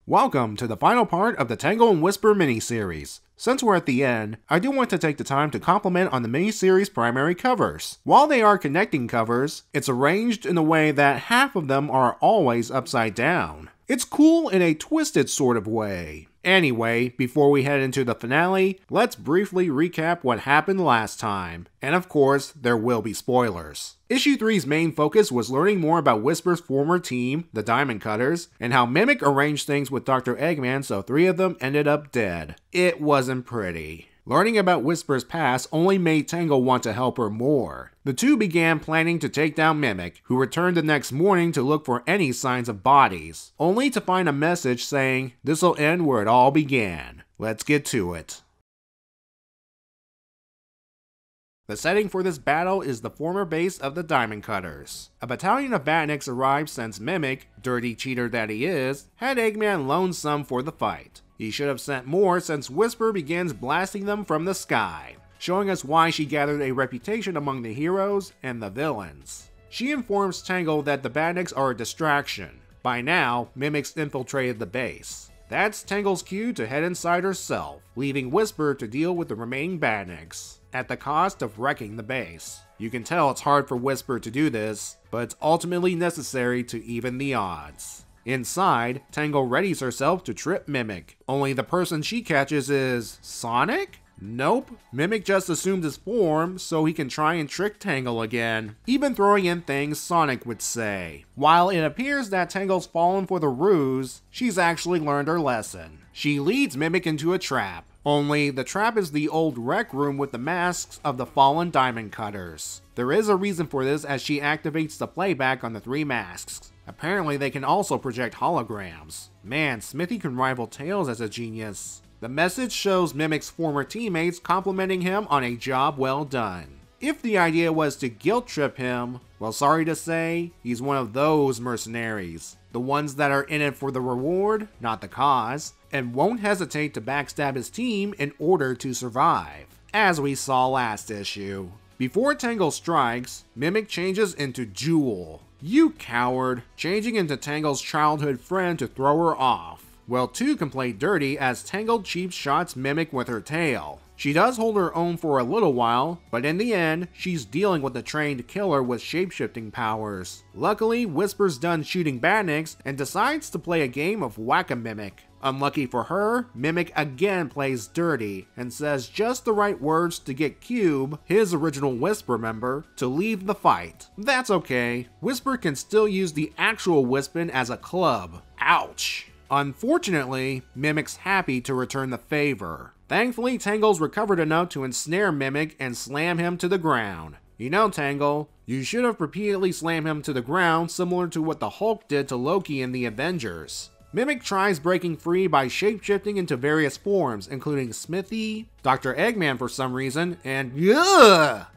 Welcome to the final part of the Tangle Whisper miniseries. Since we're at the end, I do want to take the time to compliment on the miniseries' primary covers. While they are connecting covers, it's arranged in a way that half of them are always upside down. It's cool in a twisted sort of way. Anyway, before we head into the finale, let's briefly recap what happened last time. And of course, there will be spoilers. Issue 3's main focus was learning more about Whisper's former team, the Diamond Cutters, and how Mimic arranged things with Dr. Eggman so 3 of them ended up dead. It wasn't pretty. Learning about Whisper's past only made Tangle want to help her more. The two began planning to take down Mimic, who returned the next morning to look for any signs of bodies, only to find a message saying, "This'll end where it all began." Let's get to it. The setting for this battle is the former base of the Diamond Cutters. A battalion of Batniks arrived since Mimic, dirty cheater that he is, had Eggman loan some for the fight. He should have sent more since Whisper begins blasting them from the sky, showing us why she gathered a reputation among the heroes and the villains. She informs Tangle that the Batniks are a distraction. By now, Mimic's infiltrated the base. That's Tangle's cue to head inside herself, leaving Whisper to deal with the remaining Batniks, at the cost of wrecking the base. You can tell it's hard for Whisper to do this, but it's ultimately necessary to even the odds. Inside, Tangle readies herself to trip Mimic, only the person she catches is Sonic? Nope, Mimic just assumed his form so he can try and trick Tangle again, even throwing in things Sonic would say. While it appears that Tangle's fallen for the ruse, she's actually learned her lesson. She leads Mimic into a trap, only the trap is the old rec room with the masks of the fallen Diamond Cutters. There is a reason for this as she activates the playback on the 3 masks. Apparently they can also project holograms. Man, Smithy can rival Tails as a genius. The message shows Mimic's former teammates complimenting him on a job well done. If the idea was to guilt trip him, well, sorry to say, he's one of those mercenaries. The ones that are in it for the reward, not the cause, and won't hesitate to backstab his team in order to survive, as we saw last issue. Before Tangle strikes, Mimic changes into Jewel. You coward, changing into Tangle's childhood friend to throw her off. Well, 2 can play dirty as Tangle cheap shots Mimic with her tail. She does hold her own for a little while, but in the end, she's dealing with a trained killer with shapeshifting powers. Luckily, Whisper's done shooting Batniks and decides to play a game of Whack-A-Mimic. Unlucky for her, Mimic again plays dirty and says just the right words to get Cube, his original Whisper member, to leave the fight. That's okay, Whisper can still use the actual Wispin as a club. Ouch! Unfortunately, Mimic's happy to return the favor. Thankfully, Tangle's recovered enough to ensnare Mimic and slam him to the ground. You know, Tangle, you should have repeatedly slammed him to the ground similar to what the Hulk did to Loki in the Avengers. Mimic tries breaking free by shapeshifting into various forms, including Smithy, Dr. Eggman for some reason, and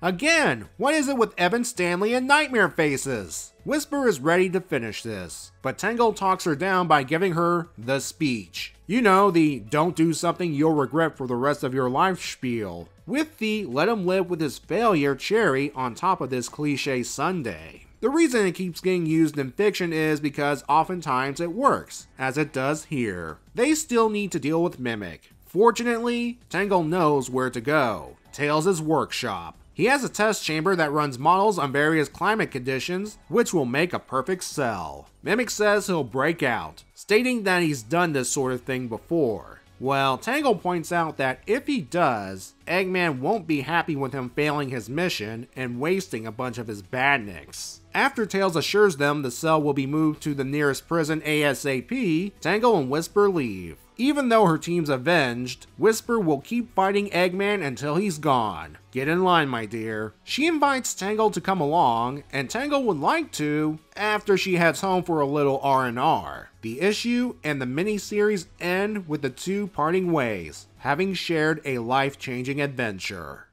again, what is it with Evan Stanley and Nightmare Faces? Whisper is ready to finish this, but Tangle talks her down by giving her the speech. You know, the don't do something you'll regret for the rest of your life spiel, with the let him live with his failure cherry on top of this cliche sundae. The reason it keeps getting used in fiction is because oftentimes it works, as it does here. They still need to deal with Mimic. Fortunately, Tangle knows where to go. Tails' workshop. He has a test chamber that runs models on various climate conditions, which will make a perfect cell. Mimic says he'll break out, stating that he's done this sort of thing before. Well, Tangle points out that if he does, Eggman won't be happy with him failing his mission and wasting a bunch of his Batniks. After Tails assures them the cell will be moved to the nearest prison ASAP, Tangle and Whisper leave. Even though her team's avenged, Whisper will keep fighting Eggman until he's gone. Get in line, my dear. She invites Tangle to come along, and Tangle would like to, after she heads home for a little R&R. The issue and the miniseries end with the 2 parting ways, having shared a life-changing adventure.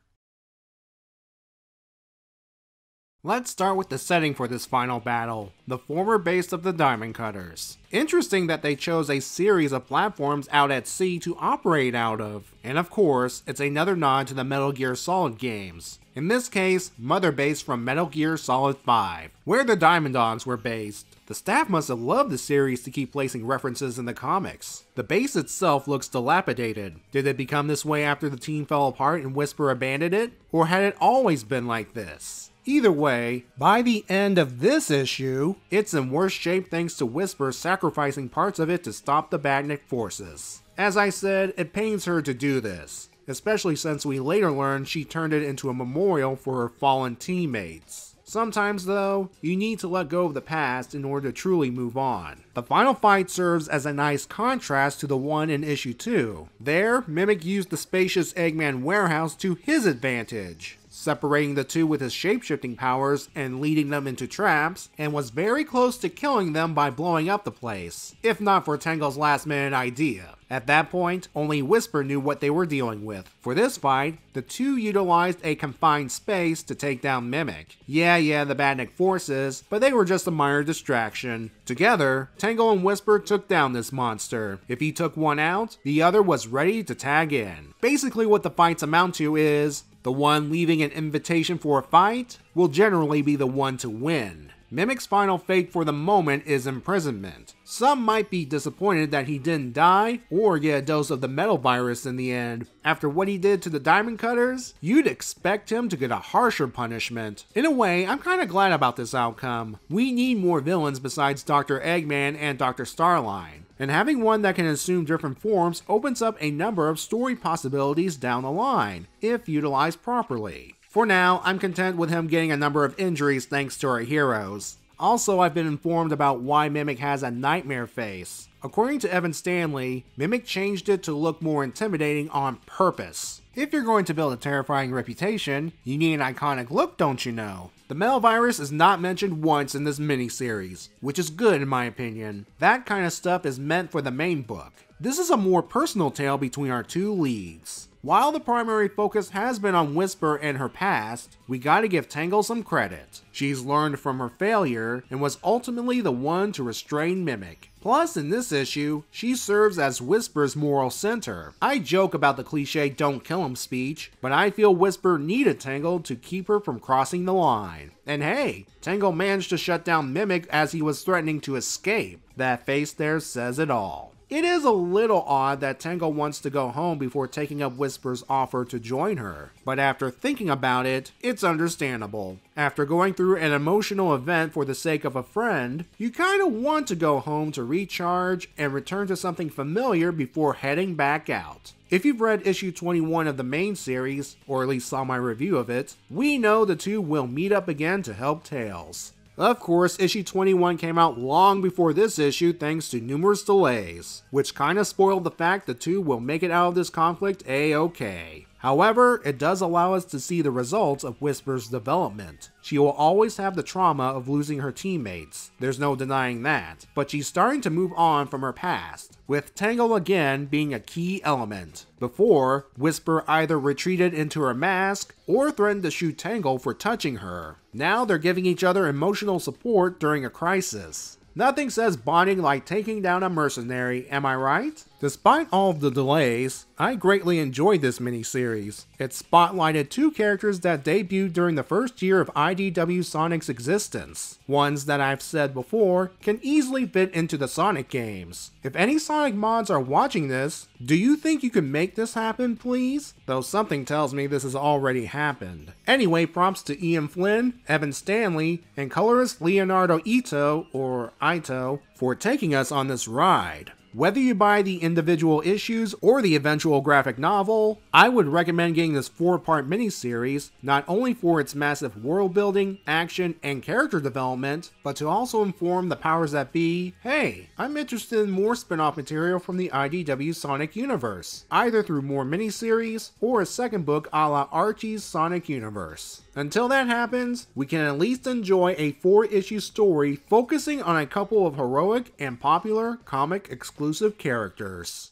Let's start with the setting for this final battle, the former base of the Diamond Cutters. Interesting that they chose a series of platforms out at sea to operate out of. And of course, it's another nod to the Metal Gear Solid games. In this case, Mother Base from Metal Gear Solid 5, where the Diamond Dogs were based. The staff must have loved the series to keep placing references in the comics. The base itself looks dilapidated. Did it become this way after the team fell apart and Whisper abandoned it? Or had it always been like this? Either way, by the end of this issue, it's in worse shape thanks to Whisper sacrificing parts of it to stop the Batnik forces. As I said, it pains her to do this, especially since we later learn she turned it into a memorial for her fallen teammates. Sometimes though, you need to let go of the past in order to truly move on. The final fight serves as a nice contrast to the one in issue 2. There, Mimic used the spacious Eggman warehouse to his advantage, separating the two with his shapeshifting powers and leading them into traps, and was very close to killing them by blowing up the place, if not for Tangle's last minute idea. At that point, only Whisper knew what they were dealing with. For this fight, the two utilized a confined space to take down Mimic. Yeah, the Batnik forces, but they were just a minor distraction. Together, Tangle and Whisper took down this monster. If he took one out, the other was ready to tag in. Basically what the fights amount to is, the one leaving an invitation for a fight will generally be the one to win. Mimic's final fate for the moment is imprisonment. Some might be disappointed that he didn't die or get a dose of the metal virus in the end. After what he did to the Diamond Cutters, you'd expect him to get a harsher punishment. In a way, I'm kinda glad about this outcome. We need more villains besides Dr. Eggman and Dr. Starline. And having one that can assume different forms opens up a number of story possibilities down the line, if utilized properly. For now, I'm content with him getting a number of injuries thanks to our heroes. Also, I've been informed about why Mimic has a nightmare face. According to Evan Stanley, Mimic changed it to look more intimidating on purpose. If you're going to build a terrifying reputation, you need an iconic look, don't you know? The metal virus is not mentioned once in this miniseries, which is good in my opinion. That kind of stuff is meant for the main book. This is a more personal tale between our two leads. While the primary focus has been on Whisper and her past, we gotta give Tangle some credit. She's learned from her failure and was ultimately the one to restrain Mimic. Plus, in this issue, she serves as Whisper's moral center. I joke about the cliche "don't kill him" speech, but I feel Whisper needed Tangle to keep her from crossing the line. And hey, Tangle managed to shut down Mimic as he was threatening to escape. That face there says it all. It is a little odd that Tangle wants to go home before taking up Whisper's offer to join her, but after thinking about it, it's understandable. After going through an emotional event for the sake of a friend, you kinda want to go home to recharge and return to something familiar before heading back out. If you've read issue 21 of the main series, or at least saw my review of it, we know the two will meet up again to help Tails. Of course, issue 21 came out long before this issue thanks to numerous delays, which kinda spoiled the fact the two will make it out of this conflict a-okay. However, it does allow us to see the results of Whisper's development. She will always have the trauma of losing her teammates, there's no denying that, but she's starting to move on from her past, with Tangle again being a key element. Before, Whisper either retreated into her mask or threatened to shoot Tangle for touching her. Now they're giving each other emotional support during a crisis. Nothing says bonding like taking down a mercenary, am I right? Despite all of the delays, I greatly enjoyed this miniseries. It spotlighted two characters that debuted during the first year of IDW Sonic's existence. Ones that I've said before can easily fit into the Sonic games. If any Sonic mods are watching this, do you think you can make this happen, please? Though something tells me this has already happened. Anyway, props to Ian Flynn, Evan Stanley, and colorist Leonardo Ito, or Ito, for taking us on this ride. Whether you buy the individual issues or the eventual graphic novel, I would recommend getting this 4-part miniseries, not only for its massive world building, action, and character development, but to also inform the powers that be, hey, I'm interested in more spin-off material from the IDW Sonic universe, either through more miniseries or a second book a la Archie's Sonic Universe. Until that happens, we can at least enjoy a 4-issue story focusing on a couple of heroic and popular comic exclusive characters.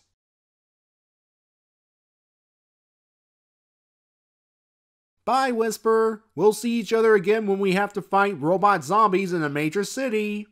Bye, Whisper. We'll see each other again when we have to fight robot zombies in a major city.